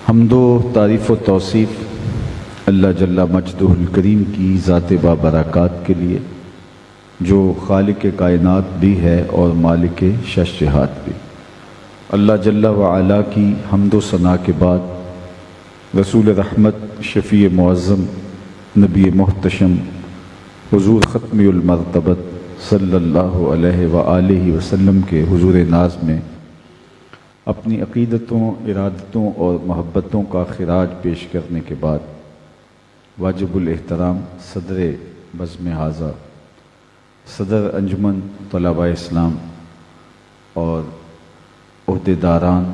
حمد و تعریف و توصیف اللہ جل مجدہ الکریم کی ذات بابرکات کے لیے جو خالق کائنات بھی ہے اور مالک شش جہات بھی۔ اللہ جل وعلا کی حمد و ثنا کے بعد رسول رحمت شفیع معظم نبی محتشم حضور ختم المرتبت صلی اللہ علیہ وآلہ وسلم کے حضور ناز میں اپنی عقیدتوں، ارادتوں اور محبتوں کا خراج پیش کرنے کے بعد واجب الاحترام صدر بزم حاضہ، صدر انجمن طلباء اسلام اور عہدیداران،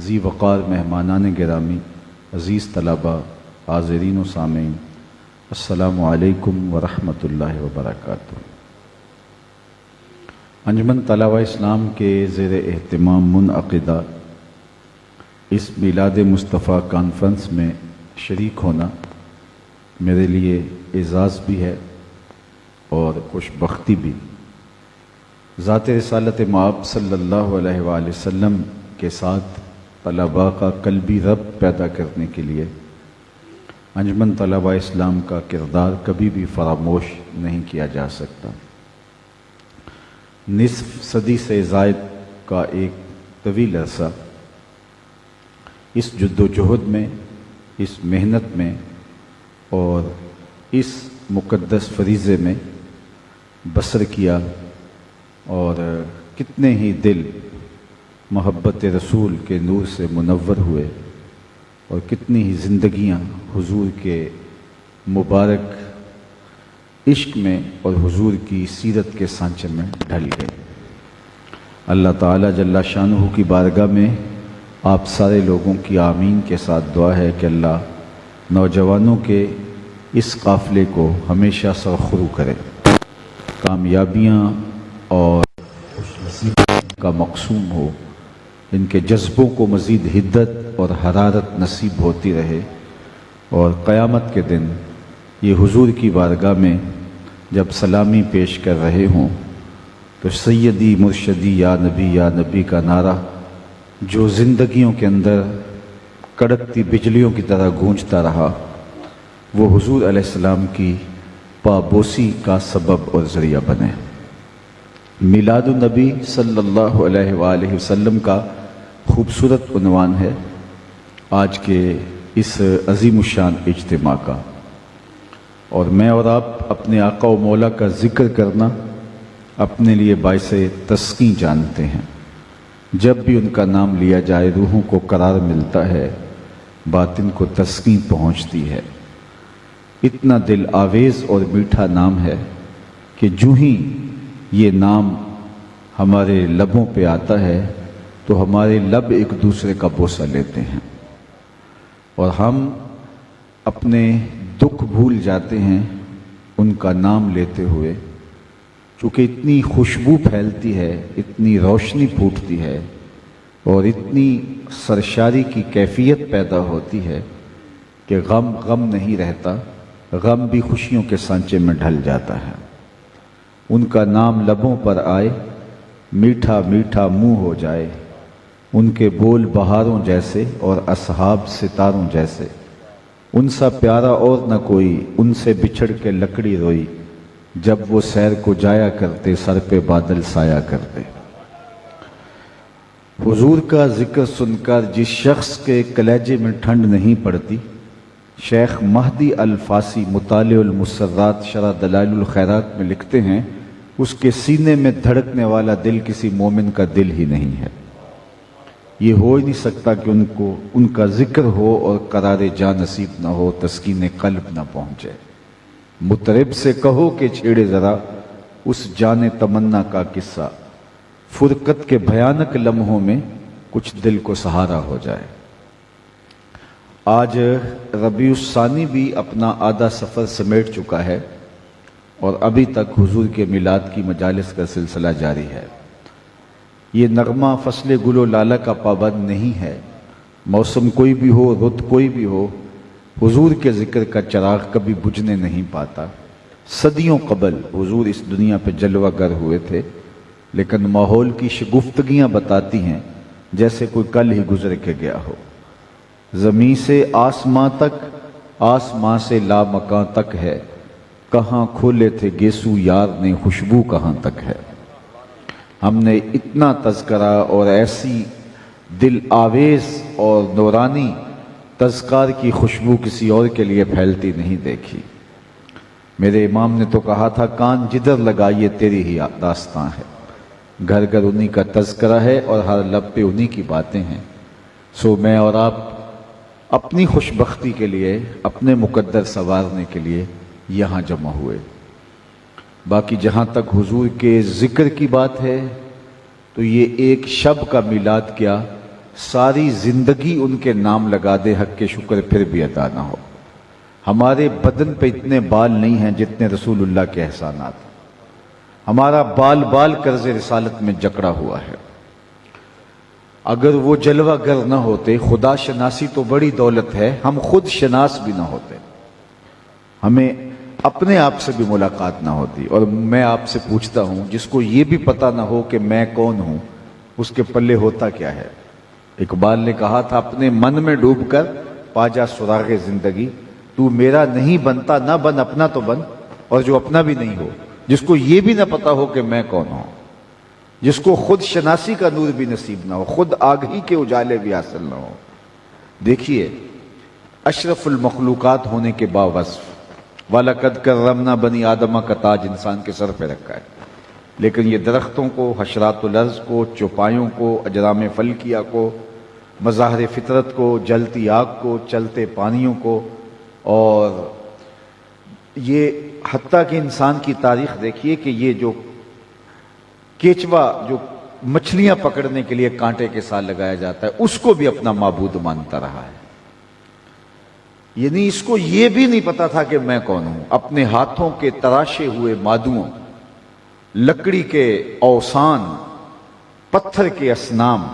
ذی وقار مہمانان گرامی، عزیز طلباء، حاضرین و سامعین، السلام علیکم ورحمۃ اللہ وبرکاتہ۔ انجمن طلباء اسلام کے زیر اہتمام منعقدہ اس میلاد مصطفیٰ کانفرنس میں شریک ہونا میرے لیے اعزاز بھی ہے اور خوش بختی بھی۔ ذات رسالت مآب صلی اللہ علیہ وآلہ وسلم کے ساتھ طلباء کا قلبی ربط پیدا کرنے کے لیے انجمن طلباء اسلام کا کردار کبھی بھی فراموش نہیں کیا جا سکتا۔ نصف صدی سے زائد کا ایک طویل عرصہ اس جد و جہد میں، اس محنت میں اور اس مقدس فریضے میں بسر کیا، اور کتنے ہی دل محبت رسول کے نور سے منور ہوئے اور کتنی ہی زندگیاں حضور کے مبارک عشق میں اور حضور کی سیرت کے سانچے میں ڈھل گئے۔ اللہ تعالیٰ جل شانہ کی بارگاہ میں آپ سارے لوگوں کی آمین کے ساتھ دعا ہے کہ اللہ نوجوانوں کے اس قافلے کو ہمیشہ سرخرو کرے، کامیابیاں اور خوش نصیبی کا مقسوم ہو، ان کے جذبوں کو مزید حدت اور حرارت نصیب ہوتی رہے، اور قیامت کے دن یہ حضور کی بارگاہ میں جب سلامی پیش کر رہے ہوں تو سیدی مرشدی یا نبی کا نعرہ جو زندگیوں کے اندر کڑکتی بجلیوں کی طرح گونجتا رہا، وہ حضور علیہ السلام کی پابوسی کا سبب اور ذریعہ بنے۔ میلاد النبی صلی اللہ علیہ وآلہ وسلم کا خوبصورت عنوان ہے آج کے اس عظیم الشان اجتماع کا، اور میں اور آپ اپنے آقا و مولا کا ذکر کرنا اپنے لیے باعث تسکین جانتے ہیں۔ جب بھی ان کا نام لیا جائے روحوں کو قرار ملتا ہے، باطن کو تسکین پہنچتی ہے۔ اتنا دل آویز اور میٹھا نام ہے کہ جو ہی یہ نام ہمارے لبوں پہ آتا ہے تو ہمارے لب ایک دوسرے کا بوسہ لیتے ہیں اور ہم اپنے دکھ بھول جاتے ہیں ان کا نام لیتے ہوئے، چونکہ اتنی خوشبو پھیلتی ہے، اتنی روشنی پھوٹتی ہے اور اتنی سرشاری کی کیفیت پیدا ہوتی ہے کہ غم نہیں رہتا، غم بھی خوشیوں کے سانچے میں ڈھل جاتا ہے۔ ان کا نام لبوں پر آئے، میٹھا میٹھا منہ ہو جائے، ان کے بول بہاروں جیسے اور اصحاب ستاروں جیسے، ان سا پیارا اور نہ کوئی، ان سے بچھڑ کے لکڑی روئی، جب وہ سیر کو جایا کرتے سر پہ بادل سایا کرتے۔ حضور کا ذکر سن کر جس شخص کے کلیجے میں ٹھنڈ نہیں پڑتی، شیخ مہدی الفاسی مطالع المسرات شرح دلائل الخیرات میں لکھتے ہیں، اس کے سینے میں دھڑکنے والا دل کسی مومن کا دل ہی نہیں ہے۔ یہ ہو ہی نہیں سکتا کہ ان کا ذکر ہو اور قرار جاں نصیب نہ ہو، تسکین قلب نہ پہنچے۔ مطرب سے کہو کہ چھیڑے ذرا اس جان تمنا کا قصہ، فرقت کے بھیانک لمحوں میں کچھ دل کو سہارا ہو جائے۔ آج ربیع الثانی بھی اپنا آدھا سفر سمیٹ چکا ہے اور ابھی تک حضور کے میلاد کی مجالس کا سلسلہ جاری ہے۔ یہ نغمہ فصل گل و لالہ کا پابند نہیں ہے، موسم کوئی بھی ہو، رت کوئی بھی ہو، حضور کے ذکر کا چراغ کبھی بجھنے نہیں پاتا۔ صدیوں قبل حضور اس دنیا پہ جلوہ گر ہوئے تھے، لیکن ماحول کی شگفتگیاں بتاتی ہیں جیسے کوئی کل ہی گزر کے گیا ہو۔ زمیں سے آسماں تک، آسماں سے لامکاں تک ہے، کہاں کھولے تھے گیسو یار نے، خوشبو کہاں تک ہے۔ ہم نے اتنا تذکرہ اور ایسی دل آویز اور نورانی تذکار کی خوشبو کسی اور کے لیے پھیلتی نہیں دیکھی۔ میرے امام نے تو کہا تھا، کان جدھر لگائیے تیری ہی داستاں ہے۔ گھر گھر انہی کا تذکرہ ہے اور ہر لب پہ انہی کی باتیں ہیں۔ سو میں اور آپ اپنی خوش بختی کے لیے، اپنے مقدر سنوارنے کے لیے یہاں جمع ہوئے۔ باقی جہاں تک حضور کے ذکر کی بات ہے تو یہ ایک شب کا میلاد کیا، ساری زندگی ان کے نام لگا دے، حق کے شکر پھر بھی ادا نہ ہو۔ ہمارے بدن پہ اتنے بال نہیں ہیں جتنے رسول اللہ کے احسانات۔ ہمارا بال بال قرض رسالت میں جکڑا ہوا ہے۔ اگر وہ جلوہ گر نہ ہوتے، خدا شناسی تو بڑی دولت ہے، ہم خود شناس بھی نہ ہوتے، ہمیں اپنے آپ سے بھی ملاقات نہ ہوتی۔ اور میں آپ سے پوچھتا ہوں، جس کو یہ بھی پتہ نہ ہو کہ میں کون ہوں، اس کے پلے ہوتا کیا ہے؟ اقبال نے کہا تھا، اپنے من میں ڈوب کر پا جا سراغ زندگی، تو میرا نہیں بنتا نہ بن، اپنا تو بن۔ اور جو اپنا بھی نہیں ہو، جس کو یہ بھی نہ پتا ہو کہ میں کون ہوں، جس کو خود شناسی کا نور بھی نصیب نہ ہو، خود آگہی کے اجالے بھی حاصل نہ ہو۔ دیکھیے، اشرف المخلوقات ہونے کے باوصف، وَلَقَدْ كَرَّمْنَا بَنِي آدَمَ کا تاج انسان کے سر پہ رکھا ہے، لیکن یہ درختوں کو، حشرات الارض کو، چوپایوں کو، اجرام فلکیہ کو، مظاہر فطرت کو، جلتی آگ کو، چلتے پانیوں کو، اور یہ حتیٰ کہ انسان کی تاریخ دیکھیے کہ یہ جو کیچوا جو مچھلیاں پکڑنے کے لیے کانٹے کے ساتھ لگایا جاتا ہے، اس کو بھی اپنا معبود مانتا رہا ہے۔ یعنی اس کو یہ بھی نہیں پتا تھا کہ میں کون ہوں۔ اپنے ہاتھوں کے تراشے ہوئے مادوں، لکڑی کے اوثان، پتھر کے اصنام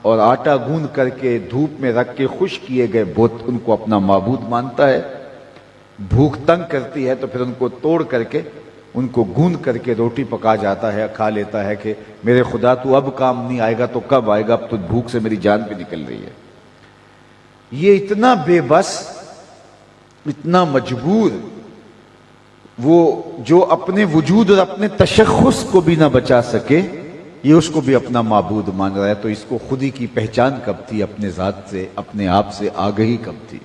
اور آٹا گوندھ کر کے دھوپ میں رکھ کے خشک کیے گئے بت، ان کو اپنا معبود مانتا ہے۔ بھوک تنگ کرتی ہے تو پھر ان کو توڑ کر کے، ان کو گوندھ کر کے روٹی پکا جاتا ہے، کھا لیتا ہے کہ میرے خدا تو اب کام نہیں آئے گا تو کب آئے گا، اب تو بھوک سے میری جان بھی نکل رہی ہے۔ یہ اتنا بے بس، اتنا مجبور، وہ جو اپنے وجود اور اپنے تشخص کو بھی نہ بچا سکے، یہ اس کو بھی اپنا معبود مان رہا ہے۔ تو اس کو خودی کی پہچان کب تھی، اپنے ذات سے، اپنے آپ سے آگہی کب تھی؟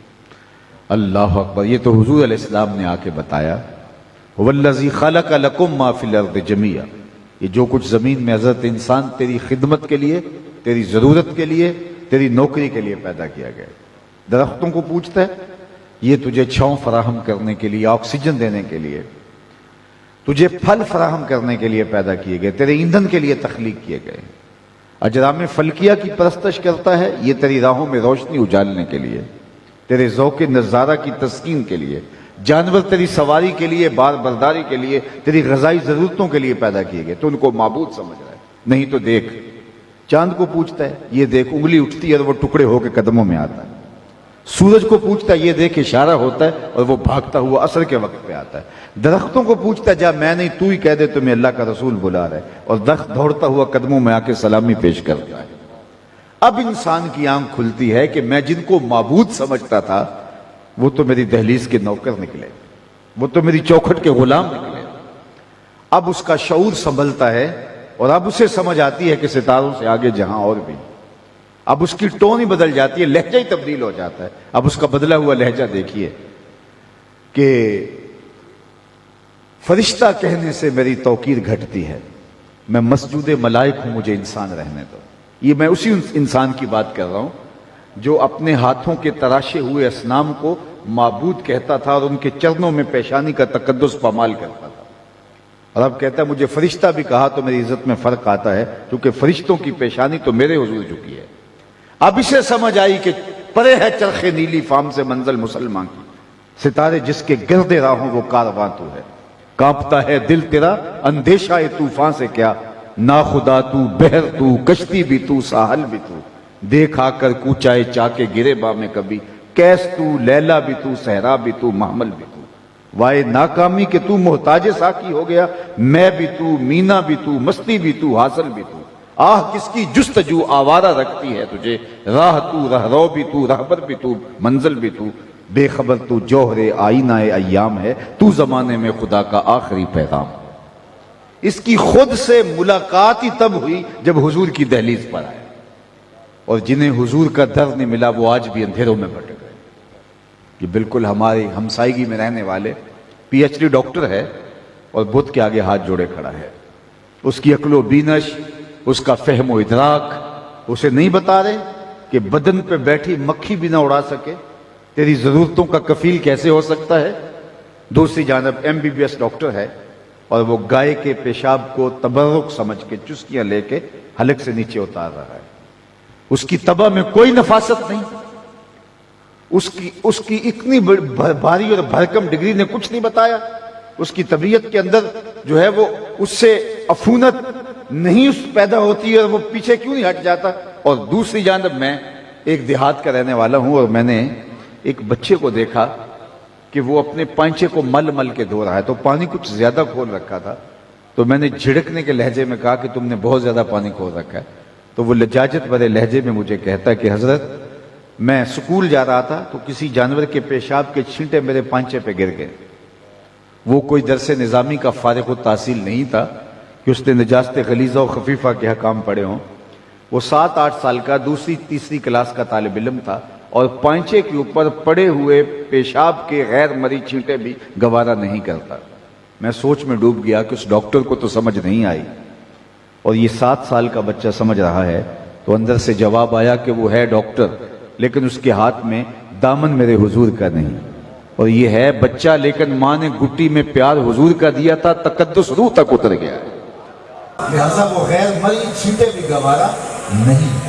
اللہ اکبر! یہ تو حضور علیہ السلام نے آ کے بتایا، وَالَّذِي خَلَقَ لَكُم مَّا فِي الْأَرْضِ جَمِيعًا، یہ جو کچھ زمین میں حضرت انسان تیری خدمت کے لیے، تیری ضرورت کے لیے، تیری نوکری کے لیے پیدا کیا گیا۔ درختوں کو پوچھتا ہے، یہ تجھے چھاؤں فراہم کرنے کے لیے، آکسیجن دینے کے لیے، تجھے پھل فراہم کرنے کے لیے پیدا کیے گئے، تیرے ایندھن کے لیے تخلیق کیے گئے۔ اجرام فلکیہ کی پرستش کرتا ہے، یہ تیری راہوں میں روشنی اجالنے کے لیے، تیرے ذوق نظارہ کی تسکین کے لیے۔ جانور تیری سواری کے لیے، بار برداری کے لیے، تیری غذائی ضرورتوں کے لیے پیدا کیے گئے، تو ان کو معبود سمجھ رہا ہے۔ نہیں تو دیکھ، چاند کو پوچھتا ہے، یہ دیکھ انگلی اٹھتی ہے اور وہ ٹکڑے ہو کے قدموں میں آتا ہے۔ سورج کو پوچھتا ہے، یہ دیکھ اشارہ ہوتا ہے اور وہ بھاگتا ہوا عصر کے وقت پہ آتا ہے۔ درختوں کو پوچھتا ہے، جا میں نہیں تو ہی کہہ دے تمہیں اللہ کا رسول بلا رہا ہے، اور درخت دوڑتا ہوا قدموں میں آ کے سلامی پیش کرتا ہے۔ اب انسان کی آنکھ کھلتی ہے کہ میں جن کو معبود سمجھتا تھا، وہ تو میری دہلیز کے نوکر نکلے، وہ تو میری چوکھٹ کے غلام نکلے۔ اب اس کا شعور سنبھلتا ہے اور اب اسے سمجھ آتی ہے کہ ستاروں سے آگے جہاں اور بھی۔ اب اس کی ٹون ہی بدل جاتی ہے، لہجہ ہی تبدیل ہو جاتا ہے۔ اب اس کا بدلا ہوا لہجہ دیکھیے کہ فرشتہ کہنے سے میری توقیر گھٹتی ہے، میں مسجود ملائک ہوں، مجھے انسان رہنے دو۔ یہ میں اسی انسان کی بات کر رہا ہوں جو اپنے ہاتھوں کے تراشے ہوئے اصنام کو معبود کہتا تھا اور ان کے چرنوں میں پیشانی کا تقدس پامال کرتا تھا، اور اب کہتا ہے مجھے فرشتہ بھی کہا تو میری عزت میں فرق آتا ہے، کیونکہ فرشتوں کی پیشانی تو میرے حضور جھکی ہے۔ اب اسے سمجھ آئی کہ پرے ہے چرخ نیلی فام سے منزل مسلمان کی، ستارے جس کے گرد راہوں وہ کارواں تو ہے، کانپتا ہے دل تیرا اندیشہ طوفان سے کیا، ناخدا تو، بحر تو، کشتی بھی تو، ساحل بھی تو، دیکھ آ کر کوچائے چاکے گرے با میں کبھی، کیس تو، لیلا بھی تو، صحرا بھی تو، محمل بھی تو، وائے ناکامی کہ تو محتاج ساکی ہو گیا، میں بھی تو، مینا بھی تو، مستی بھی تو، حاصل بھی تو، آہ کس کی جستجو آوارہ رکھتی ہے تجھے، راہ تو رہرو بھی تو رہبر بھی تو منزل بھی تو، بے خبر تو جوہر آئینہ ایام ہے، تو زمانے میں خدا کا آخری پیغام۔ اس کی خود سے ملاقات ہی تب ہوئی جب حضور کی دہلیز پر آئے، اور جنہیں حضور کا در نہیں ملا وہ آج بھی اندھیروں میں بھٹک گئے۔ یہ بالکل ہماری ہمسائیگی میں رہنے والے پی ایچ ڈی ڈاکٹر ہے اور بدھ کے آگے ہاتھ جوڑے کھڑا ہے۔ اس کی عقل و بینش، اس کا فہم و ادراک اسے نہیں بتا رہے کہ بدن پہ بیٹھی مکھی بھی نہ اڑا سکے، تیری ضرورتوں کا کفیل کیسے ہو سکتا ہے۔ دوسری جانب M B B S doctor ہے اور وہ گائے کے پیشاب کو تبرک سمجھ کے چسکیاں لے کے حلق سے نیچے اتار رہا ہے۔ اس کی طبع میں کوئی نفاست نہیں، اس کی اتنی بھاری اور بھرکم ڈگری نے کچھ نہیں بتایا۔ اس کی طبیعت کے اندر جو ہے وہ اس سے عفونت نہیں پیدا ہوتی ہے، اور وہ پیچھے کیوں نہیں ہٹ جاتا۔ اور دوسری جانب میں ایک دیہات کا رہنے والا ہوں، اور میں نے ایک بچے کو دیکھا کہ وہ اپنے پائنچے کو مل مل کے دھو رہا ہے، تو پانی کچھ زیادہ کھول رکھا تھا، تو میں نے جھڑکنے کے لہجے میں کہا کہ تم نے بہت زیادہ پانی کھول رکھا ہے۔ تو وہ لجاجت بھرے لہجے میں مجھے کہتا کہ حضرت میں سکول جا رہا تھا تو کسی جانور کے پیشاب کے چھینٹے میرے پائنچے پہ گر گئے۔ وہ کوئی درس نظامی کا فارغ التحصیل نہیں تھا کہ اس نے نجاست غلیظہ و خفیفہ کے حکام پڑھے ہوں۔ وہ 7-8 سال کا دوسری تیسری کلاس کا طالب علم تھا، اور پائنچے کے اوپر پڑے ہوئے پیشاب کے غیر مری چھینٹے بھی گوارا نہیں کرتا۔ میں سوچ میں ڈوب گیا کہ اس ڈاکٹر کو تو سمجھ نہیں آئی، اور یہ 7 سال کا بچہ سمجھ رہا ہے۔ تو اندر سے جواب آیا کہ وہ ہے ڈاکٹر، لیکن اس کے ہاتھ میں دامن میرے حضور کا نہیں، اور یہ ہے بچہ لیکن ماں نے گٹی میں پیار حضور کا دیا تھا، تقدس روح تک اتر گیا ہے۔ لہذا وہ غیر مری چھینٹے بھی گوارا نہیں۔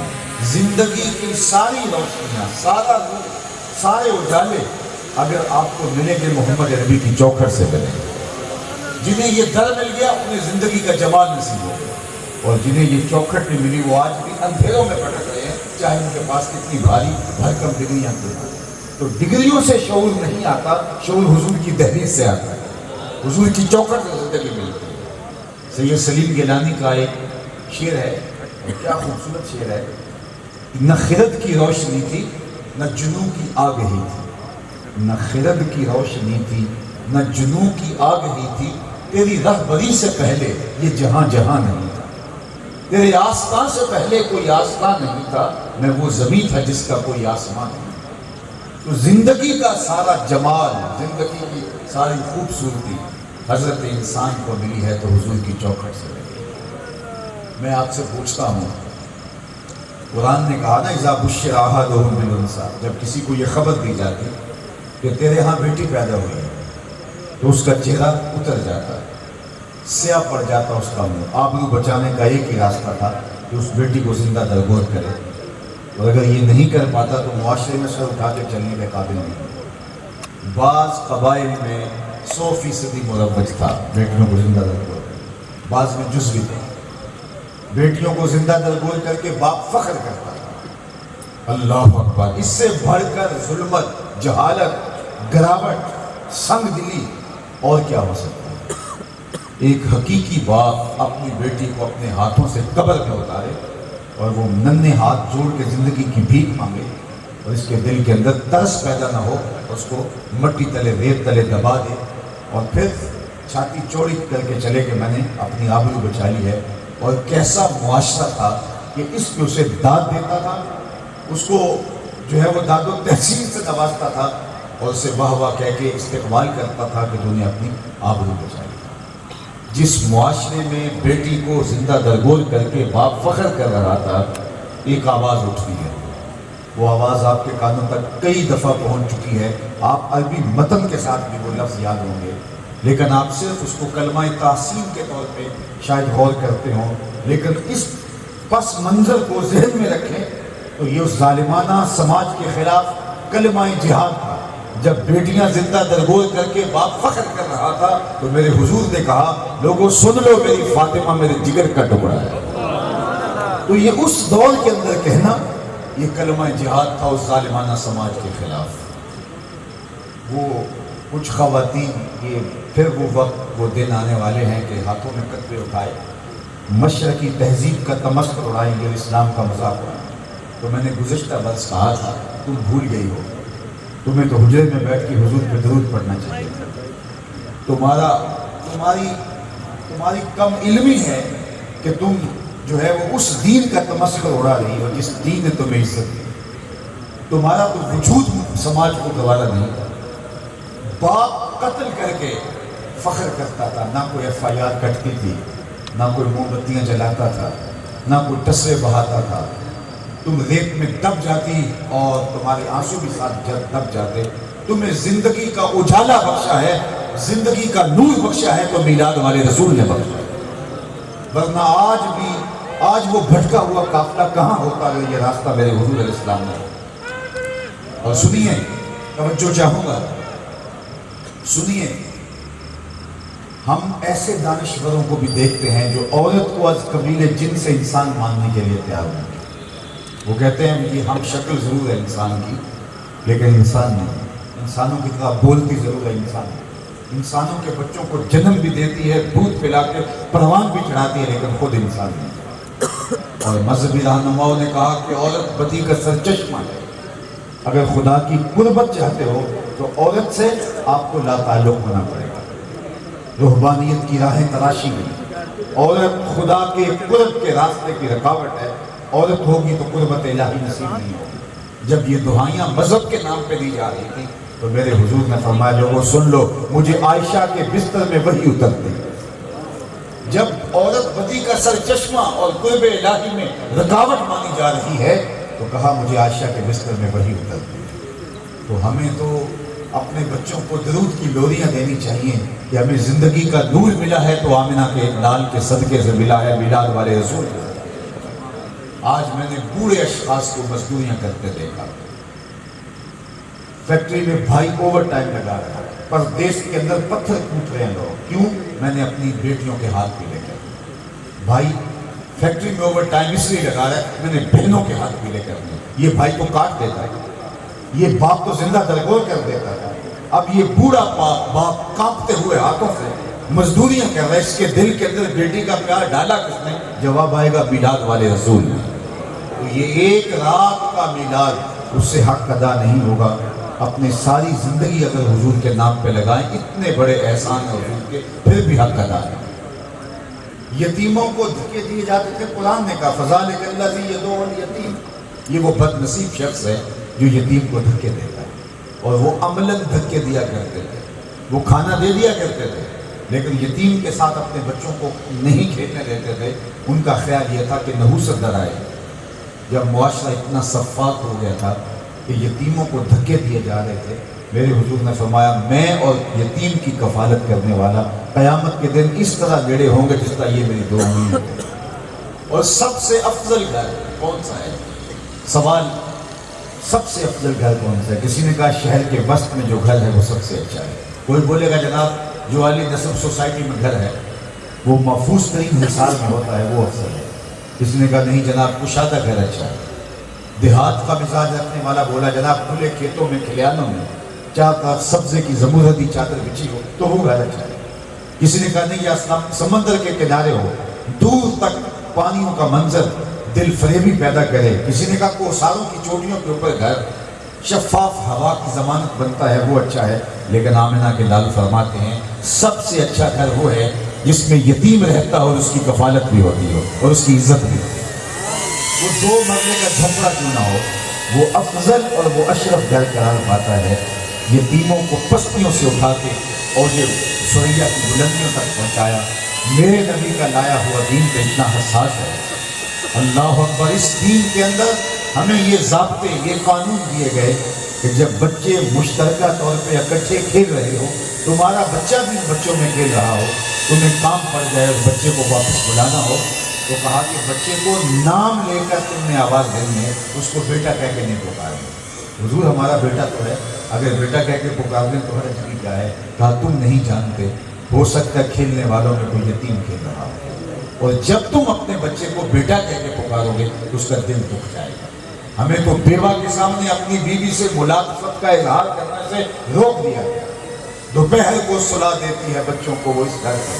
زندگی کی ساری روشنیاں، سارا نور، سارے اجالے اگر آپ کو ملیں گے محمد عربی کی چوکھٹ سے ملیں گے۔ جنہیں یہ در مل گیا انہیں زندگی کا جمال نصیب ہو گیا، اور جنہیں یہ چوکھٹ نہیں ملی وہ آج بھی اندھیروں میں بھٹک رہے ہیں، چاہے ان کے پاس کتنی بھاری بھرکم ڈگریاں کیوں نہ۔ تو ڈگریوں سے شعور نہیں آتا، شعور حضور کی دہلیز سے آتا ہے، حضور کی چوکھٹ سے زندگی ملتی ہے۔ سید سلیم گیلانی کا ایک شعر ہے، اور کیا خوبصورت شعر ہے۔ نہ خرد کی روشنی تھی نہ جنوں کی آگہی تھی، نہ خرد کی روشنی تھی نہ جنوں کی آگہی تھی، تیری رہبری سے پہلے یہ جہاں جہاں نہیں تھا، تیرے آسمان سے پہلے کوئی آسمان نہیں تھا، میں وہ زمین تھا جس کا کوئی آسمان نہیں تھا۔ تو زندگی کا سارا جمال، زندگی کی ساری خوبصورتی حضرت انسان کو ملی ہے تو حضور کی چوکھٹ سے ملی۔ میں آپ سے پوچھتا ہوں، قرآن نے کہا نا اذا بشر احدهم بالانثى، جب کسی کو یہ خبر دی جاتی کہ تیرے ہاں بیٹی پیدا ہوئی ہے تو اس کا چہرہ اتر جاتا ہے، سیاہ پڑ جاتا اس کا منہ۔ آبرو بچانے کا ایک ہی راستہ تھا کہ اس بیٹی کو زندہ درگور کرے، اور اگر یہ نہیں کر پاتا تو معاشرے میں سر اٹھا کے چلنے کے قابل نہیں۔ بعض قبائل میں 100% مروج تھا بیٹیوں کو زندہ درگور کرے، بعض میں جزوی تھا۔ بیٹیوں کو زندہ درگور کر کے باپ فخر کرتا تھا۔ اللہ اکبر! اس سے بڑھ کر ظلمت، جہالت، گراوٹ، سنگ دلی اور کیا ہو سکتا ہے؟ ایک حقیقی باپ اپنی بیٹی کو اپنے ہاتھوں سے قبر میں اتارے اور وہ ننھے ہاتھ جوڑ کے زندگی کی بھیک مانگے، اور اس کے دل کے اندر ترس پیدا نہ ہو، اس کو مٹی تلے، ریت تلے دبا دے، اور پھر چھاتی چوڑی کر کے چلے کہ میں نے اپنی آبرو بچا لی ہے۔ اور کیسا معاشرہ تھا کہ اس پہ اسے داد دیتا تھا، اس کو جو ہے وہ داد و تحسین سے نوازتا تھا، اور اسے واہ واہ کہہ کے استقبال کرتا تھا کہ تو نے اپنی آبرو بچائی۔ جس معاشرے میں بیٹی کو زندہ درگور کر کے باپ فخر کر رہا تھا، ایک آواز اٹھتی ہے، وہ آواز آپ کے کانوں تک کئی دفعہ پہنچ چکی ہے، آپ عربی متن کے ساتھ بھی وہ لفظ یاد ہوں گے، لیکن آپ صرف اس کو کلمہ تحسین کے طور پہ شاید غور کرتے ہوں، لیکن اس پس منظر کو ذہن میں رکھیں تو یہ اس ظالمانہ سماج کے خلاف کلمہ جہاد تھا۔ جب بیٹیاں زندہ درگور کر کے باپ فخر کر رہا تھا تو میرے حضور نے کہا، لوگوں سن لو میری فاطمہ میرے جگر کا ٹکڑا ہے۔ تو یہ اس دور کے اندر کہنا یہ کلمہ جہاد تھا اس ظالمانہ سماج کے خلاف۔ وہ کچھ خواتین، یہ پھر وہ وقت وہ دن آنے والے ہیں کہ ہاتھوں میں قطرے اٹھائے مشرقی تہذیب کا تمسخر اڑائیں گے اور اسلام کا مذاق اڑائیں گے. تو میں نے گزشتہ برس کہا تھا تم بھول گئی ہو, تمہیں تو حجرے میں بیٹھ کے حضور پہ درود پڑھنا چاہیے. تمہاری کم علمی ہے کہ تم جو ہے وہ اس دین کا تمسخر اڑا رہی ہو جس دین نے تمہیں عزت دی. تمہارا تو وجود سماج کو گوارا نہیں. باپ قتل کر کے فخر کرتا تھا, نہ کوئی FIR کٹتی تھی, نہ کوئی موم بتیاں جلاتا تھا, نہ کوئی ٹسرے بہاتا تھا. تم ریت میں دب جاتی اور تمہارے آنسو بھی ساتھ دب جاتے. تمہیں زندگی کا اجالا بخشا ہے, زندگی کا نور بخشا ہے تو میلاد والے رسول نے بخشا ہے. ورنہ آج وہ بھٹکا ہوا قافلہ کہاں ہوتا ہے یہ راستہ میرے حضور علیہ السلام نے. اور سنیے, توجہ چاہوں گا, سنیے, ہم ایسے دانشوروں کو بھی دیکھتے ہیں جو عورت کو از قبیل جن سے انسان ماننے کے لیے تیار ہیں. وہ کہتے ہیں کہ ہم شکل ضرور ہے انسان کی لیکن انسان نہیں. انسانوں کی طرح بولتی ضرور ہے انسان, انسانوں کے بچوں کو جنم بھی دیتی ہے, دودھ پلا کے پروان بھی چڑھاتی ہے, لیکن خود انسان نہیں. اور مذہبی رہنماؤں نے کہا کہ عورت بدی کا سرچشمہ ہے. اگر خدا کی قربت چاہتے ہو تو عورت سے آپ کو لا تعلق ہونا پڑے گا. رہبانیت کی راہیں تراشی گئی. عورت خدا کے قرب کے راستے کی رکاوٹ ہے. عورت ہوگی تو قربت الہی نصیب نہیں ہوگی. جب یہ دعائیاں مذہب کے نام پہ دی جا رہی تھی تو میرے حضور نے فرمایا لوگوں سن لو, مجھے عائشہ کے بستر میں وحی اترتی. جب عورت بدی کا سرچشمہ اور قرب الہی میں رکاوٹ مانی جا رہی ہے تو کہا مجھے عائشہ کے بستر میں وحی اترتی. تو ہمیں تو اپنے بچوں کو درود کی لوریاں دینی چاہیے کہ ہمیں زندگی کا نور ملا ہے تو آمنہ کے لال کے صدقے سے ملا ہے, میلاد والے رسول. آج میں نے بوڑھے اشخاص کو مزدوریاں کرتے دیکھا. فیکٹری میں بھائی اوور ٹائم لگا رہا ہے, پردیس کے اندر پتھر کوٹ رہے ہیں لوگ. کیوں؟ میں نے اپنی بیٹیوں کے ہاتھ بھی لے کر. بھائی فیکٹری میں اوور ٹائم اس لیے لگا رہا ہے, میں نے بہنوں کے ہاتھ بھی لے کر. یہ بھائی کو کاٹ دیتا ہے, یہ باپ تو زندہ درگور کر دیتا ہے. اب یہ بوڑھا باپ کانپتے ہوئے ہاتھوں سے مزدوریاں کر رہا ہے. اس کے دل کے اندر بیٹی کا پیار ڈالا کس نے؟ جواب آئے گا میلاد والے رسول. تو یہ ایک رات کا میلاد, اس سے حق ادا نہیں ہوگا. اپنے ساری زندگی اگر حضور کے نام پہ لگائیں, اتنے بڑے احسان ہیں حضور کے, پھر بھی حق ادا نہیں. یتیموں کو دھکے دیے جاتے تھے. قرآن نے کہا فذالک الذی یدعو الیتیم. یہ وہ بد نصیب شخص ہے جو یتیم کو دھکے دیتا ہے. اور وہ عملاً دھکے دیا کرتے تھے, وہ کھانا دے دیا کرتے تھے لیکن یتیم کے ساتھ اپنے بچوں کو نہیں کھیلنے دیتے تھے. ان کا خیال یہ تھا کہ نحوست در آئے. جب معاشرہ اتنا صفاق ہو گیا تھا کہ یتیموں کو دھکے دیے جا رہے تھے, میرے حضور نے فرمایا میں اور یتیم کی کفالت کرنے والا قیامت کے دن اس طرح لیڑے ہوں گے جس طرح یہ میری دو انگلیاں ہیں. اور سب سے افضل گھر کون سا ہے؟ سوال, سب سے افضل گھر کون سا ہے؟ کسی نے کہا شہر کے وسط میں جو گھر ہے وہ سب سے اچھا ہے. کوئی بولے گا جناب جو علی نسب سوسائٹی میں گھر ہے وہ محفوظ ترین حصار میں ہوتا ہے وہ افضل ہے. کسی نے کہا نہیں جناب کشادہ گھر اچھا ہے. دیہات کا مزاج رکھنے والا بولا جناب کھلے کھیتوں میں کھلیانوں میں چار طرف سبزے کی زمردی چادر بچھی ہو تو وہ گھر اچھا ہے. کسی نے کہا نہیں یا سمندر کے کنارے ہو, دور تک پانیوں کا منظر دل فریبی پیدا کرے. کسی نے کہا کوساروں کی چوٹیوں کے اوپر گھر شفاف ہوا کی ضمانت بنتا ہے وہ اچھا ہے. لیکن آمنہ کے لال فرماتے ہیں سب سے اچھا گھر وہ ہے جس میں یتیم رہتا ہو اور اس کی کفالت بھی ہوتی ہو اور اس کی عزت بھی. وہ دو مرلے کا جھپڑا کیوں نہ ہو, وہ افضل اور وہ اشرف گھر قرار پاتا ہے. یتیموں کو پستیوں سے اٹھا کے اور یہ سریا کی بلندیوں تک پہنچایا. میرے نبی کا لایا ہوا دین پہ اتنا حساس ہے. اللہ اکبر. اس دین کے اندر ہمیں یہ ضابطے, یہ قانون دیے گئے کہ جب بچے مشترکہ طور پہ اکٹھے کھیل رہے ہو, تمہارا بچہ بھی بچوں میں کھیل رہا ہو, تمہیں کام پڑ جائے اور بچے کو واپس بلانا ہو تو کہا کہ بچے کو نام لے کر تم نے آواز دینی ہے, اس کو بیٹا کہہ کے نہیں پکارنا. حضور ہمارا بیٹا تو ہے, اگر بیٹا کہہ کے پکار دیں تو حرج بھی کیا ہے؟ کہا تم نہیں جانتے, ہو سکتا ہے کھیلنے والوں میں کوئی یتیم کھیل رہا ہو, اور جب تم اپنے بچے کو بیٹا کہہ کے پکارو گے تو اس کا دل دکھ جائے گا. ہمیں تو بیوہ کے سامنے اپنی بیوی سے ملاطفت کا اظہار کرنے سے روک دیا گیا. دوپہر کو سلا دیتی ہے بچوں کو وہ اس گھر میں,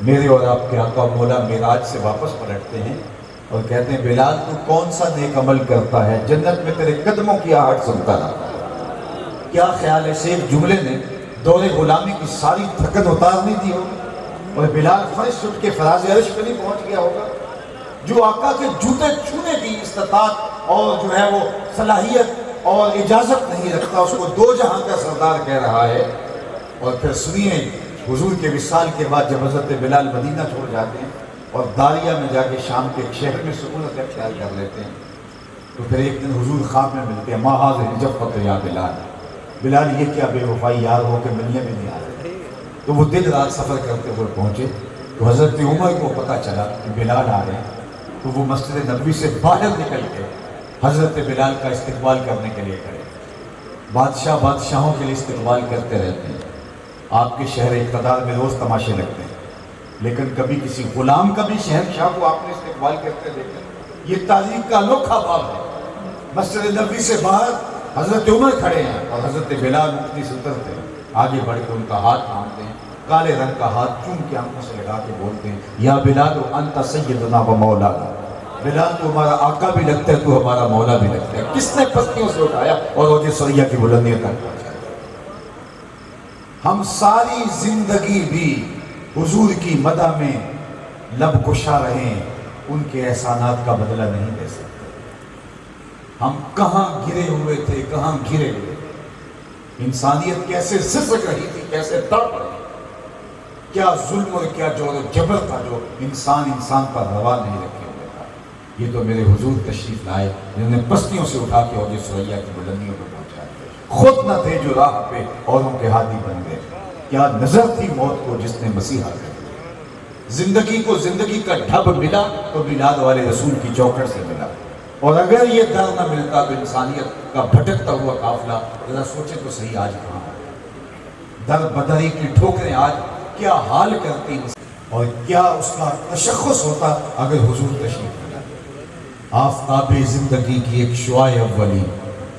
میرے اور آپ کے آقا مولا معراج سے واپس پلٹتے ہیں اور کہتے ہیں بلال تو کون سا نیک عمل کرتا ہے، جنت میں تیرے قدموں کی آہٹ سنتا رہا۔ کیا خیال ہے ایک جملے نے دور غلامی کی ساری تھکن اتار نہیں دی ہوگی، اور بلال فرش اٹھ کے فراز عرش پہ نہیں پہنچ گیا ہوگا؟ جو آقا کے جوتے چھونے کی استطاعت اور جو ہے وہ صلاحیت اور اجازت نہیں رکھتا، اس کو دو جہاں کا سردار کہہ رہا ہے۔ اور پھر سنیے حضور کے وصال کے بعد جب حضرت بلال مدینہ چھوڑ جاتے ہیں اور داریہ میں جا کے شام کے ایک شہر میں سکونت اختیار کر لیتے ہیں، تو پھر ایک دن حضور خواب میں ملتے ہیں، ما حاضر جفت یا بلال، بلال یہ کیا بے وفائی یار ہو کے ملنے میں نہیں آ رہے۔ تو وہ دن رات سفر کرتے ہوئے پہنچے تو حضرت عمر کو پتہ چلا کہ بلال آ رہے ہیں، تو وہ مسجد نبوی سے باہر نکل کے حضرت بلال کا استقبال کرنے کے لیے کھڑے۔ بادشاہ بادشاہوں کے لیے استقبال کرتے رہتے ہیں، آپ کے شہر اقتدار میں روز تماشے لگتے ہیں، لیکن کبھی کسی غلام کا بھی شہنشاہ کو آپ نے استقبال کرتے دیکھا؟ یہ تاریخ کا انوکھا باب ہے۔ مسجد نبوی سے باہر حضرت عمر کھڑے ہیں اور حضرت بلال مفتی سے اترتے ہیں، آگے بڑھ کے ان کا ہاتھ تھامتے ہیں، کالے رنگ کا ہاتھ چوم کے آنکھوں سے لگا کے بولتے ہیں، یا بلال انت سیدنا و مولانا، بلال تو ہمارا آقا بھی لگتا ہے، تو ہمارا مولا بھی لگتا ہے۔ کس نے پستیوں سے اٹھایا اور اوج ثریا کی بلندیوں تک پہنچایا؟ ہم ساری زندگی بھی حضور کی مدح میں لب کشا رہیں، ان کے احسانات کا بدلہ نہیں دے سکتے۔ ہم کہاں گرے ہوئے تھے، کہاں گرے ہوئے تھے، انسانیت کیسے سسک رہی تھی، کیسے تڑپ رہی تھی، کیا ظلم اور کیا جور و جبر تھا جو انسان پر روا نہیں رکھے ہوئے تھا۔ یہ تو میرے حضور تشریف لائے جنہوں نے پستیوں سے اٹھا کے اوج ثریا کی بلندیوں کو پہنچایا، خود نہ تھے جو راہ پہ اوروں کے ہادی بن گئے۔ کیا نظر تھی موت کو جس نے مسیحا کر دیا۔ زندگی کو زندگی کا ڈھب ملا تو میلاد والے رسول کی چوکھٹ سے ملا، اور اگر یہ در نہ ملتا تو انسانیت کا بھٹکتا ہوا قافلہ ذرا سوچے تو صحیح آج کہاں ہے۔ در بدری کی ٹھوکریں آج کیا حال کرتی، اور کیا اس کا تشخص ہوتا اگر حضور تشریف لائے۔ آفتاب زندگی کی ایک شعاع اولی،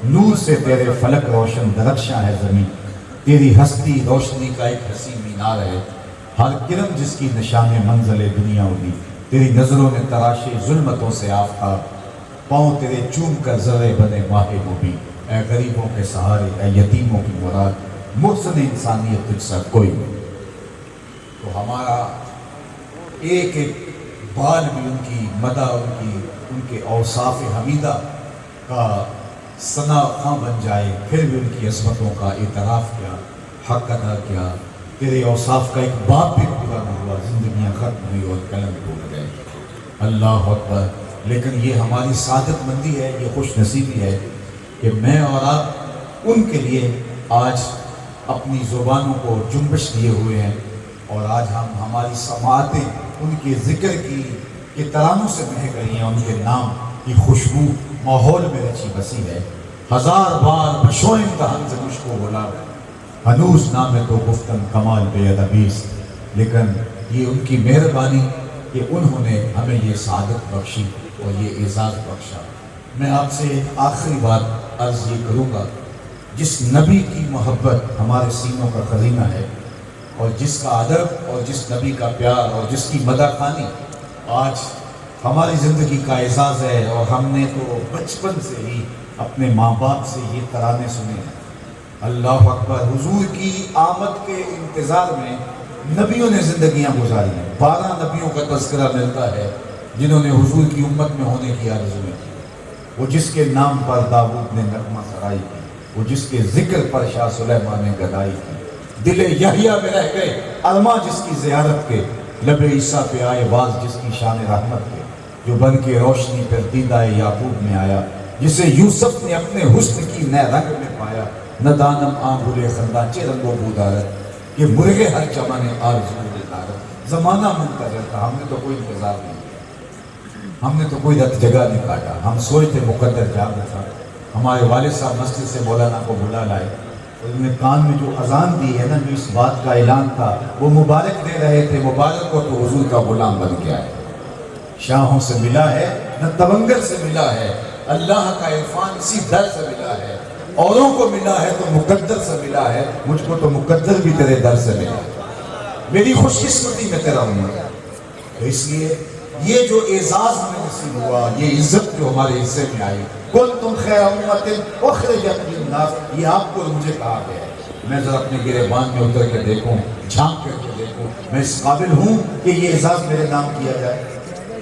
نور سے تیرے فلک روشن درخشاں ہے زمین، تیری ہستی روشنی کا ایک حسین مینار ہے، ہر کرم جس کی نشان منزل دنیا ہوگی، تیری نظروں نے تراشے ظلمتوں سے آفتاب، پاؤں تیرے چوم کر ذرے بنے ماہ ہوبی، اے غریبوں کے سہارے، اے یتیموں کی مراد، محسن انسانیت تجھ سا کوئی نہیں۔ تو ہمارا ایک ایک بال بھی ان کی مدح، ان کے اوصاف حمیدہ کا ثنا خواں بن جائے، پھر بھی ان کی عظمتوں کا اعتراف کیا، حق ادا کیا۔ تیرے اوصاف کا ایک باب بھی پورا نہ ہوا، زندگیاں ختم ہوئی اور قلم ٹوٹ گئے۔ اللہ اکبر۔ لیکن یہ ہماری سعادت مندی ہے، یہ خوش نصیبی ہے کہ میں اور آپ ان کے لیے آج اپنی زبانوں کو جنبش دیے ہوئے ہیں، اور آج ہماری سماعتیں ان کے ذکر کے ترانوں سے مہک رہی ہیں، ان کے نام کی خوشبو ماحول میں رچی بسی ہے۔ ہزار بار بشوئیں دہن سے مجھ کو بولا، ہنوز نام تو گفتن کمال بے ادبیست، لیکن یہ ان کی مہربانی کہ انہوں نے ہمیں یہ سعادت بخشی اور یہ اعزاز بخشا۔ میں آپ سے آخری بات عرض یہ کروں گا، جس نبی کی محبت ہمارے سینوں کا خزینہ ہے، اور جس کا ادب اور جس نبی کا پیار اور جس کی مدح خوانی آج ہماری زندگی کا اعزاز ہے، اور ہم نے تو بچپن سے ہی اپنے ماں باپ سے یہ ترانے سنے ہیں۔ اللہ اکبر۔ حضور کی آمد کے انتظار میں نبیوں نے زندگیاں گزاری ہیں۔ 12 نبیوں کا تذکرہ ملتا ہے جنہوں نے حضور کی امت میں ہونے کی آرزویں کی۔ وہ جس کے نام پر داؤد نے نغمہ سرائی کی، وہ جس کے ذکر پر شاہ سلیمان نے گدائی کی، دل یحییٰ میں رہ گئے ارماں جس کی زیارت کے، لب عیسیٰ پہ آئے باز جس کی شان رحمت کے، جو بن کے روشنی پر دیدہ یعقوب میں آیا، جسے یوسف نے اپنے حسن کی نئے رنگ میں پایا، نہ دانم آنگلے خندان چے رنگ و بودارت، یہ مرغے ہر چمن آرزو دلارت۔ زمانہ منتظر تھا، ہم نے تو کوئی انتظار نہیں کیا، ہم نے تو کوئی رت جگہ نہیں کاٹا، ہم سوچتے مقدر جاگ تھا۔ ہمارے والد صاحب مسجد سے مولانا کو بلا لائے، انہوں نے کان میں جو اذان دی ہے نا، جو اس بات کا اعلان تھا، وہ مبارک دے رہے تھے، مبارک کو تو حضور کا غلام بن گیا ہے۔ شاہوں سے ملا ہے نہ تونگر سے ملا ہے، اللہ کا عرفان اسی در سے ملا ہے۔ اوروں کو ملا ہے تو مقدر سے ملا ہے، مجھ کو تو مقدر بھی تیرے در سے ملا ہے۔ میری خوش قسمتی میں تیرا امت. تو اس لیے یہ جو اعزاز ہمیں نصیب ہوا، یہ عزت جو ہمارے حصے میں آئی، کنتم خیر امت اخرجت للناس، یہ آپ کو مجھے کہا گیا ہے. میں ذرا اپنے گریبان میں اتر کے دیکھوں، جھانک کر کے دیکھوں، میں اس قابل ہوں کہ یہ اعزاز میرے نام کیا جائے.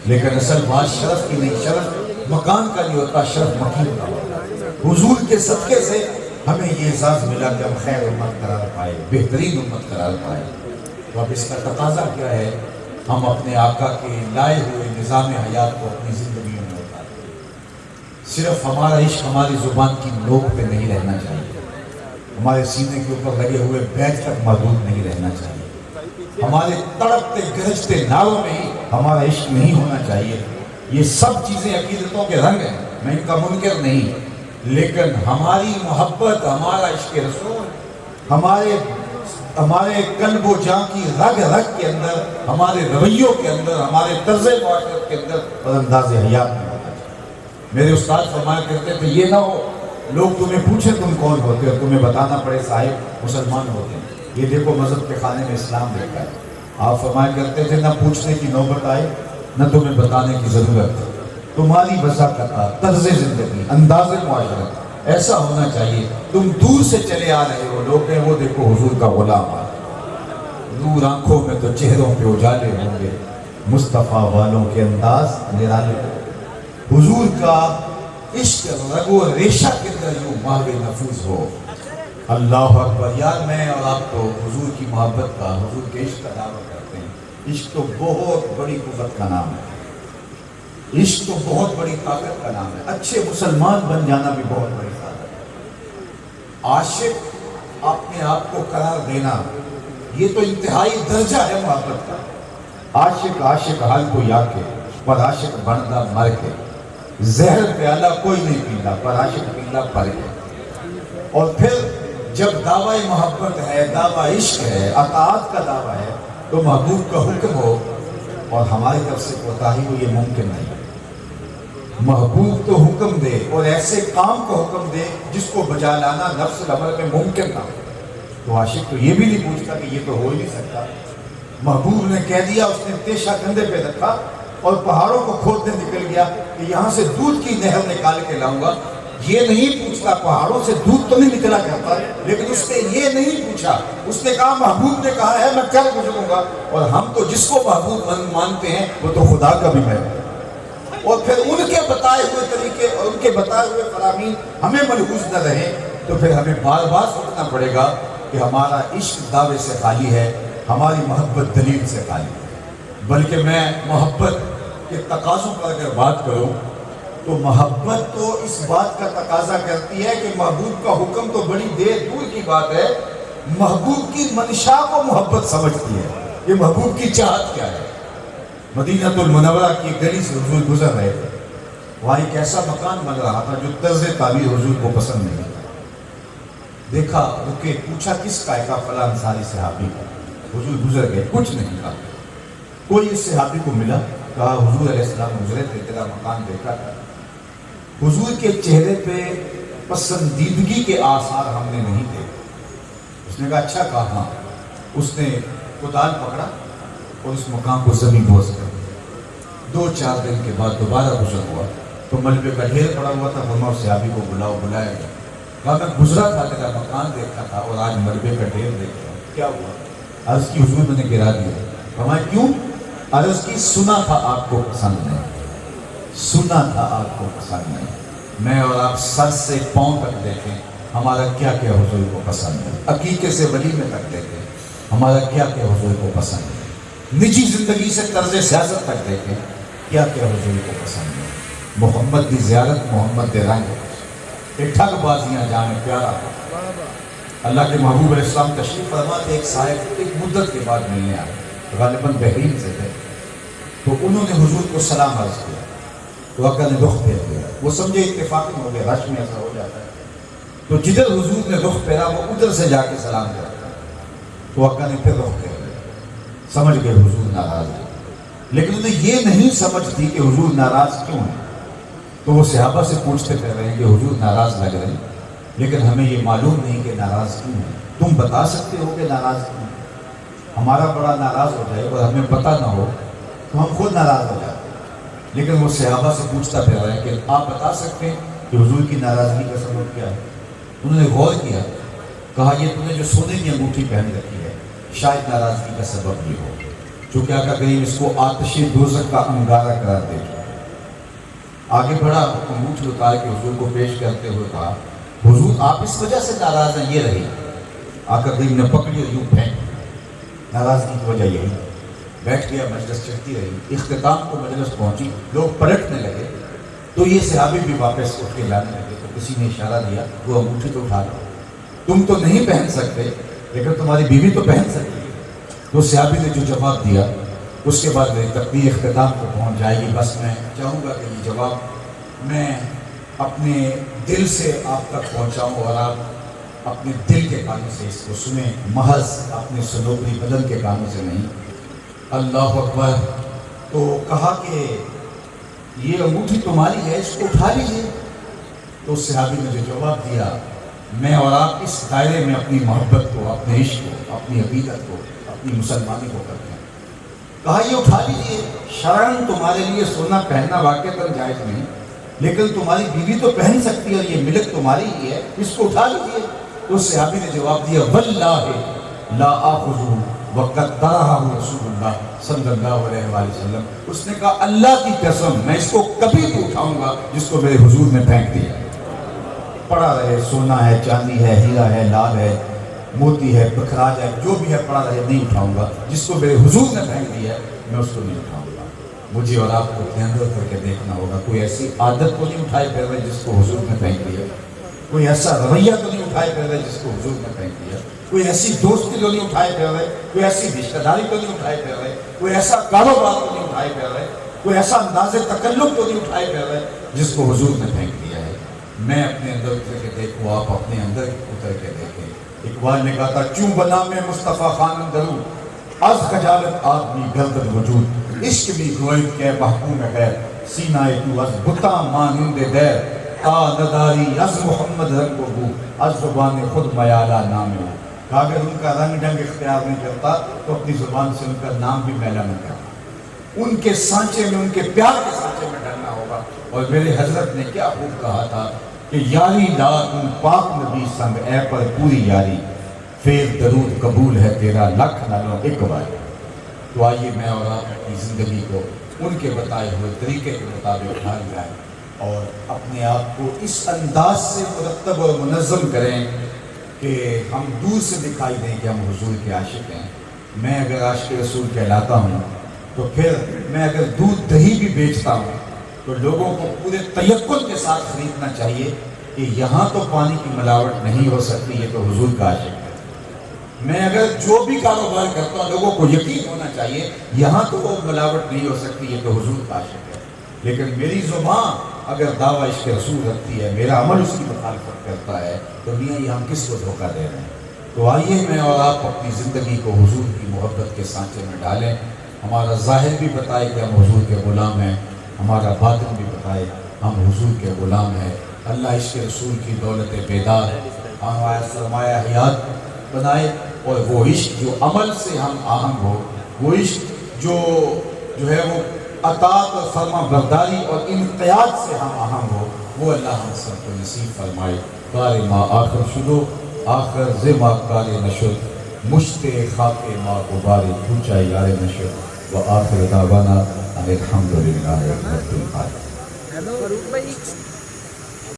لیکن اصل بات شرف کی نہیں، شرف مکان کا نہیں ہوتا، شرف مکین کا ہوتا. حضور کے صدقے سے ہمیں یہ اعزاز ملا کہ ہم خیر امت قرار پائے، بہترین امت قرار پائے. تو اب اس کا تقاضا کیا ہے؟ ہم اپنے آقا کے لائے ہوئے نظام حیات کو اپنی زندگیوں میں اتاریں. صرف ہمارا عشق ہماری زبان کی نوک پہ نہیں رہنا چاہیے، ہمارے سینے کے اوپر لگے ہوئے بیج تک محدود نہیں رہنا چاہیے، ہمارے تڑپتے گرجتے نعروں میں ہی ہمارا عشق نہیں ہونا چاہیے. یہ سب چیزیں عقیدتوں کے رنگ ہیں، میں ان کا منکر نہیں، لیکن ہماری محبت، ہمارا عشق رسول ہمارے قلب و جاں کی رگ رگ کے اندر، ہمارے رویوں کے اندر، ہمارے طرز معاشرت کے اندر اور انداز حیات میں ہوتا ہے. میرے استاد فرمایا کرتے تھے یہ نہ ہو لوگ تمہیں پوچھیں تم کون ہوتے ہو، تمہیں بتانا پڑے صاحب مسلمان ہوتے ہیں. یہ دیکھو مذہب کے خانے میں اسلام دیکھا ہے. آپ فرمایا کرتے تھے نہ پوچھنے کی نوبت آئے نہ تمہیں بتانے کی ضرورت ہے. تمہاری وضاحت، طرز زندگی، انداز معاشرت ایسا ہونا چاہیے. تم دور سے چلے آ رہے ہو، لوگ ہیں وہ دیکھو حضور کا غلام آ دور آنکھوں میں تو چہروں پہ اجالے ہوں گے، مصطفیٰ والوں کے انداز نرالے ہو. حضور کا عشق رگ و ریشہ کے اندر یوں ماہو نفوذ ہو. اللہ اکبر. یار میں اور آپ تو حضور کی محبت کا، حضور کے عشق کا دعویٰ کرتے ہیں. عشق تو بہت بڑی قوت کا نام ہے، عشق تو بہت بڑی طاقت کا نام ہے. اچھے مسلمان بن جانا بھی بہت بڑی طاقت ہے. عاشق اپنے آپ کو قرار دینا، یہ تو انتہائی درجہ ہے محبت کا. عاشق حال کو یا کے پر عاشق بندا مر کے، زہر پیالہ کوئی نہیں پیلا پر عاشق پیلا پر کے. اور پھر جب دعویٰ محبت ہے، دعویٰ عشق ہے، اطاعت کا دعویٰ ہے، تو محبوب کا حکم ہو اور ہماری طرف سے کوتاہی ہو، یہ ممکن نہیں. محبوب تو حکم دے اور ایسے کام کو حکم دے جس کو بجا لانا نفس الامر میں ممکن نہ ہو. تو عاشق تو یہ بھی نہیں پوچھتا کہ یہ تو ہو ہی نہیں سکتا. محبوب نے کہہ دیا، اس نے تیشہ کندھے پہ رکھا اور پہاڑوں کو کھودنے نکل گیا کہ یہاں سے دودھ کی نہر نکال کے لاؤں گا. یہ نہیں پوچھتا پہاڑوں سے دودھ تو نہیں نکلا کرتا، لیکن اس نے یہ نہیں پوچھا. اس نے کہا محبوب نے کہا ہے میں کر گزروں گا. اور ہم تو جس کو محبوب مانتے ہیں وہ تو خدا کا بھی ہے. اور پھر ان کے بتائے ہوئے طریقے اور ان کے بتائے ہوئے فرامین ہمیں ملحوظ نہ رہے تو پھر ہمیں بار بار سوچنا پڑے گا کہ ہمارا عشق دعوے سے خالی ہے، ہماری محبت دلیل سے خالی ہے. بلکہ میں محبت کے تقاضوں پر اگر بات کروں تو محبت تو اس بات کا تقاضا کرتی ہے کہ محبوب کا حکم تو بڑی دور کی بات ہے، محبوب کی منشا کو محبت سمجھتی ہے کہ محبوب کی چاہت کیا ہے. مدینہ المنورہ کی گلی سے حضور گزر رہے تھے، وہاں ایک ایسا مکان بن رہا تھا جو طرز تعبیر حضور کو پسند نہیں تھا. دیکھا رکے، پوچھا کس کا ہے؟ کہا فلاں انصاری صحابی کا. حضور گزر گئے، کچھ نہیں کہا. کوئی اس صحابی کو ملا، کہا حضور علیہ السلام گزرے تھے، تیرا مکان دیکھا تھا. حضور کے چہرے پہ پسندیدگی کے آثار ہم نے نہیں دیکھے. اس نے کہا اچھا کہا. ہاں. اس نے کدال پکڑا اور اس مقام کو زمین بوس کر. 2-4 دن کے بعد دوبارہ گزر ہوا تو ملبے کا ڈھیر پڑا ہوا تھا. فرمایا اس صحابی کو بلایا گیا. کہا میں گزرا تھا، تیرا مکان دیکھا تھا اور آج ملبے کا ڈھیر دیکھ رہا ہوں، کیا ہوا؟ عرض کی حضور میں نے گرا دیا. فرمایا کیوں؟ عرض کی سنا تھا آپ کو پسند نہیں، سنا تھا آپ کو پسند نہیں. میں اور آپ سر سے پاؤں تک دیکھیں ہمارا کیا کیا حضور کو پسند ہے. عقیقے سے ولیمے تک دیکھیں ہمارا کیا کیا حضور کو پسند ہے. نجی زندگی سے طرز سیاست تک دیکھیں کیا کیا حضور کو پسند ہے. محمد کی زیارت، محمد کے رنگ، ایک ٹھگ بازیاں جانے پیارا. اللہ کے محبوب علیہ السلام تشریف فرما تھے. ایک صاحب ایک مدت کے بعد ملنے آئے، غالباً بحرین سے تھے. تو انہوں نے حضور کو سلام عرض کیا تو آقا نے رخ پھیر دیا. وہ سمجھے اتفاقی ہو گیا، رش میں ایسا ہو جاتا ہے. تو جدھر حضور نے رخ پھیرا وہ ادھر سے جا کے سلام کرتا. تو آقا نے پھر رخ پھیر دیا. سمجھ گئے حضور ناراض ہے، لیکن انہیں یہ نہیں سمجھ تھی کہ حضور ناراض کیوں ہے. تو وہ صحابہ سے پوچھتے پھر رہے ہیں کہ حضور ناراض لگ رہے ہیں، لیکن ہمیں یہ معلوم نہیں کہ ناراض کیوں ہے. تم بتا سکتے ہو کہ ناراض کیوں ہے؟ ہمارا بڑا ناراض ہو جائے اور ہمیں پتہ نہ ہو تو ہم خود ناراض ہو جاتے ہیں. لیکن وہ صحابہ سے پوچھتا پھر رہا ہے کہ آپ بتا سکتے ہیں کہ حضور کی ناراضگی کا سبب کیا ہے؟ انہوں نے غور کیا, کہا یہ تم نے جو سونے کی انگوٹھی پہن رکھی ہے شاید ناراضگی کا سبب یہ ہو, چونکہ آقا کریم اس کو آتش دوزخ کا انگارہ قرار دے چکا. آگے بڑھا, انگوٹھی اتار کے حضور کو پیش کرتے ہوئے کہا حضور آپ اس وجہ سے ناراض ہیں, یہ رہی. آقا کریم نے پکڑی اور یوں پھینک, ناراضگی کی وجہ یہی. بیٹھ گیا, مجلس چلتی رہی. اختتام کو مجلس پہنچی, لوگ پلٹنے لگے تو یہ صحابی بھی واپس اٹھ کے لانے لگے. تو کسی نے اشارہ دیا وہ انگوٹھی تو اٹھا لو, تم تو نہیں پہن سکتے لیکن تمہاری بیوی تو پہن سکتی ہے. تو صحابی نے جو جواب دیا اس کے بعد میری تقریر اختتام کو پہنچ جائے گی. بس میں چاہوں گا کہ یہ جواب میں اپنے دل سے آپ تک پہنچاؤں اور آپ اپنے دل کے کانوں سے اس کو سنیں, محض اپنے سلوکری بدن کے کانوں سے نہیں. اللہ اکبر. تو کہا کہ یہ انگوٹھی تمہاری ہے, اس کو اٹھا لیجیے. تو صحابی نے جو جواب دیا, میں اور آپ اس دائرے میں اپنی محبت کو, اپنے عشق کو, اپنی عقیدت کو, اپنی مسلمانی کو کرتے ہیں. کہا یہ اٹھا لیجیے, شرعاً تمہارے لیے سونا پہننا واقعتاً جائز نہیں, لیکن تمہاری بیوی تو پہن سکتی ہے اور یہ ملک تمہاری ہی ہے, اس کو اٹھا لیجیے. تو صحابی نے جواب دیا واللہ لا آخذہ وقد طرحہ رسول اللہ صلی اللہ علیہ وآلہ وسلم. اس نے کہا اللہ کی قسم میں اس کو کبھی نہیں اٹھاؤں گا جس کو میرے حضور نے پھینک دیا. پڑا رہے, سونا ہے, چاندی ہے, ہیرا ہے, لال ہے, موتی ہے, بکھراج ہے, جو بھی ہے پڑا رہے, نہیں اٹھاؤں گا. جس کو میرے حضور نے پھینک دیا ہے میں اس کو نہیں اٹھاؤں گا. مجھے اور آپ کو دھیان کر کے دیکھنا ہوگا, کوئی ایسی عادت کو نہیں اٹھائے پھر رہے جس کو حضور نے پھینک دیا, کوئی ایسا رویہ تو نہیں اٹھائے پھر رہے جس کو حضور نے پھینک دیا, کوئی ایسی دوستی تو نہیں اٹھائے پھر رہے, کوئی ایسی رشتہ داری تو نہیں اٹھائے پھر رہے, کوئی ایسا کاروبار تو نہیں اٹھائے پھر رہے, کوئی ایسا انداز تکلف تو نہیں اٹھائے پھر رہے جس کو حضور نے پھینک دیا ہے. میں اپنے اندر اتر کے دیکھوں, آپ اپنے اندر اتر کے دیکھیں. اقبال نے کہا تھا کیوں بنا میں مصطفیٰ خانم دروں, از خجالت آدمی گردن وجود, عشق بھی گوید کے محکوم ہے, سینہ تو از بتا مانند دیر, تا نداری از محمد رنگ و بو, از زبان خود میالہ نام ہو. کہ اگر ان کا رنگ ڈنگ اختیار نہیں کرتا تو اپنی زبان سے ان کا نام بھی میلا نہ کرتا. ان کے سانچے میں, ان کے پیار کے سانچے میں ڈالنا ہوگا. اور میرے حضرت نے کیا خوب کہا تھا کہ یاری لا تم پاک نبی سنگ اے پر پوری یاری, فیض درود قبول ہے تیرا لکھ نالوں ایک باری. تو آئیے میں اور آپ اپنی زندگی کو ان کے بتائے ہوئے طریقے کے مطابق ڈھال جائیں اور اپنے آپ کو اس انداز سے مرتب اور منظم کریں کہ ہم دور سے دکھائی دیں کہ ہم حضور کے عاشق ہیں. میں اگر عاشق رسول کہلاتا ہوں تو پھر میں اگر دودھ دہی بھی بیچتا ہوں تو لوگوں کو پورے تیقن کے ساتھ خریدنا چاہیے کہ یہاں تو پانی کی ملاوٹ نہیں ہو سکتی, یہ تو حضور کا عاشق ہے. میں اگر جو بھی کاروبار کرتا ہوں لوگوں کو یقین ہونا چاہیے یہاں تو وہ ملاوٹ نہیں ہو سکتی, یہ تو حضور کا عاشق ہے. لیکن میری زبان اگر دعویٰ عشق رسول رکھتی ہے, میرا عمل اس کی مخالفت کرتا ہے, تو میاں یہ ہم کس کو دھوکہ دے رہے ہیں. تو آئیے میں اور آپ اپنی زندگی کو حضور کی محبت کے سانچے میں ڈالیں. ہمارا ظاہر بھی بتائے کہ ہم حضور کے غلام ہیں, ہمارا باطن بھی بتائے ہم حضور کے غلام ہیں. اللہ عشق رسول کی دولت بیدار ہمارا سرمایہ حیات بنائے, اور وہ عشق جو عمل سے ہم آہنگ ہو, وہ عشق جو ہے وہ اطاعت اور فرما برداری اور انقیاد سے ہم آہنگ ہو, وہ اللہ ہم سب کو نصیب فرمائے. کار ما آخر شدو آخر زما کار نشد, مشت خاک ما غبار پوچھا یار نشد, و آخر دعوانا الحمدللہ رب العالمین.